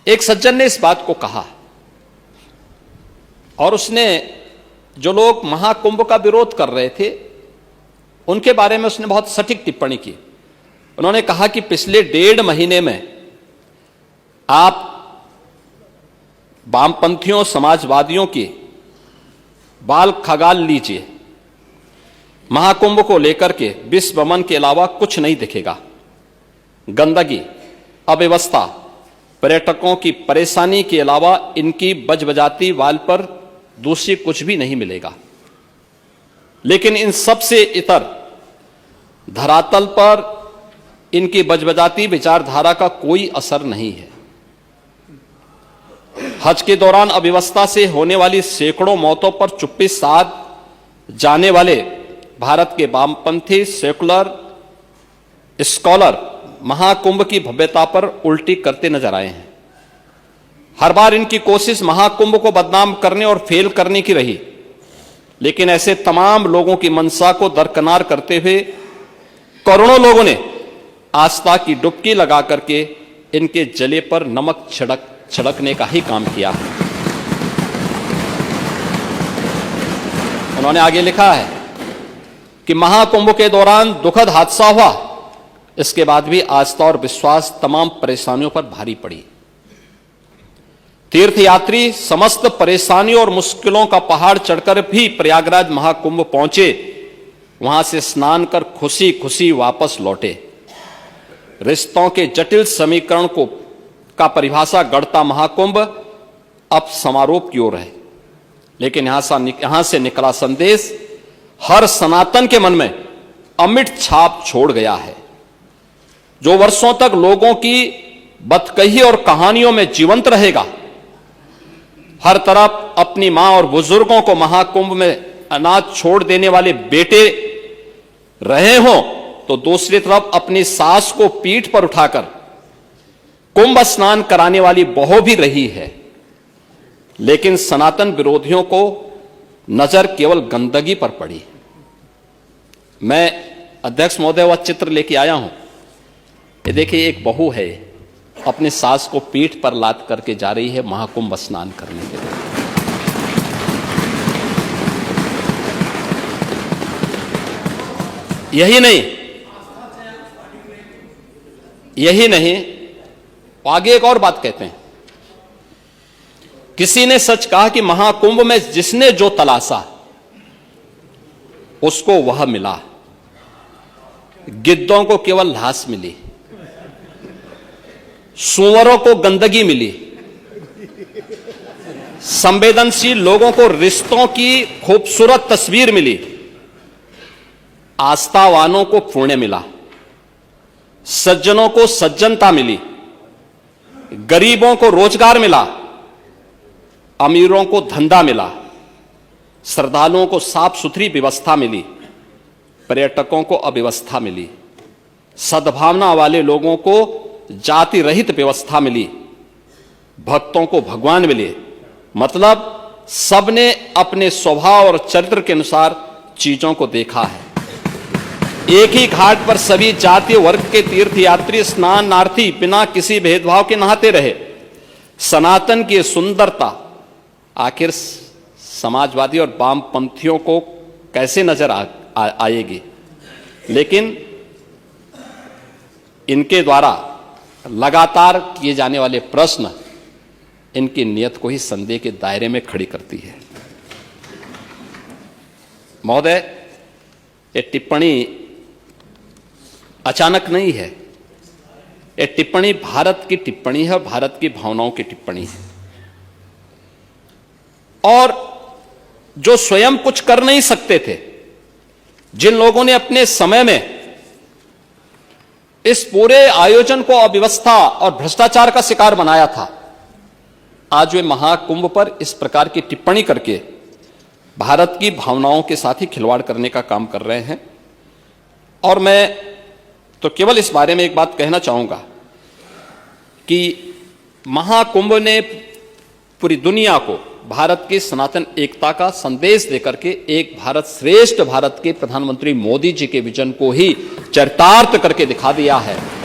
एक सज्जन ने इस बात को कहा और उसने जो लोग महाकुंभ का विरोध कर रहे थे उनके बारे में उसने बहुत सटीक टिप्पणी की। उन्होंने कहा कि पिछले 1.5 महीने में आप वामपंथियों समाजवादियों की बाल खगाल लीजिए, महाकुंभ को लेकर के विश्व वमन के अलावा कुछ नहीं दिखेगा। गंदगी, अव्यवस्था, पर्यटकों की परेशानी के अलावा इनकी बजबजाती वाल पर दूसरी कुछ भी नहीं मिलेगा। लेकिन इन सब से इतर धरातल पर इनकी बजबजाती विचारधारा का कोई असर नहीं है। हज के दौरान अव्यवस्था से होने वाली सैकड़ों मौतों पर चुप्पी साध जाने वाले भारत के वामपंथी सेकुलर स्कॉलर महाकुंभ की भव्यता पर उल्टी करते नजर आए हैं। हर बार इनकी कोशिश महाकुंभ को बदनाम करने और फेल करने की रही, लेकिन ऐसे तमाम लोगों की मंशा को दरकिनार करते हुए करोड़ों लोगों ने आस्था की डुबकी लगा करके इनके जले पर नमक छिड़कने का ही काम किया। उन्होंने आगे लिखा है कि महाकुंभ के दौरान दुखद हादसा हुआ, इसके बाद भी आस्था और विश्वास तमाम परेशानियों पर भारी पड़ी। तीर्थयात्री समस्त परेशानियों और मुश्किलों का पहाड़ चढ़कर भी प्रयागराज महाकुंभ पहुंचे, वहां से स्नान कर खुशी खुशी वापस लौटे। रिश्तों के जटिल समीकरण का परिभाषा गढ़ता महाकुंभ अब समारोह की ओर है, लेकिन यहां से निकला संदेश हर सनातन के मन में अमिट छाप छोड़ गया है। जो वर्षों तक लोगों की बदकही और कहानियों में जीवंत रहेगा। हर तरफ अपनी मां और बुजुर्गों को महाकुंभ में अनाथ छोड़ देने वाले बेटे रहे हों, तो दूसरी तरफ अपनी सास को पीठ पर उठाकर कुंभ स्नान कराने वाली बहू भी रही है। लेकिन सनातन विरोधियों को नजर केवल गंदगी पर पड़ी। मैं अध्यक्ष महोदय वह चित्र लेके आया हूं। ये देखिए, एक बहू है अपने सास को पीठ पर लाद करके जा रही है महाकुंभ स्नान करने के लिए। यही नहीं, आगे एक और बात कहते हैं। किसी ने सच कहा कि महाकुंभ में जिसने जो तलाशा उसको वह मिला। गिद्धों को केवल लाश मिली, सूअरों को गंदगी मिली, संवेदनशील लोगों को रिश्तों की खूबसूरत तस्वीर मिली, आस्थावानों को पुण्य मिला, सज्जनों को सज्जनता मिली, गरीबों को रोजगार मिला, अमीरों को धंधा मिला, श्रद्धालुओं को साफ सुथरी व्यवस्था मिली, पर्यटकों को अव्यवस्था मिली, सद्भावना वाले लोगों को जाति रहित व्यवस्था मिली, भक्तों को भगवान मिले। मतलब सबने अपने स्वभाव और चरित्र के अनुसार चीजों को देखा है। एक ही घाट पर सभी जातीय वर्ग के तीर्थयात्री स्नानार्थी बिना किसी भेदभाव के नहाते रहे। सनातन की सुंदरता आखिर समाजवादी और वामपंथियों को कैसे नजर आएगी? लेकिन इनके द्वारा लगातार किए जाने वाले प्रश्न इनकी नियत को ही संदेह के दायरे में खड़ी करती है। महोदय, ये टिप्पणी अचानक नहीं है। ये टिप्पणी भारत की टिप्पणी है, भारत की भावनाओं की टिप्पणी है। और जो स्वयं कुछ कर नहीं सकते थे, जिन लोगों ने अपने समय में इस पूरे आयोजन को अव्यवस्था और भ्रष्टाचार का शिकार बनाया था, आज वे महाकुंभ पर इस प्रकार की टिप्पणी करके भारत की भावनाओं के साथ ही खिलवाड़ करने का काम कर रहे हैं। और मैं तो केवल इस बारे में एक बात कहना चाहूंगा कि महाकुंभ ने पूरी दुनिया को भारत की सनातन एकता का संदेश देकर के एक भारत श्रेष्ठ भारत के प्रधानमंत्री मोदी जी के विजन को ही चरितार्थ करके दिखा दिया है।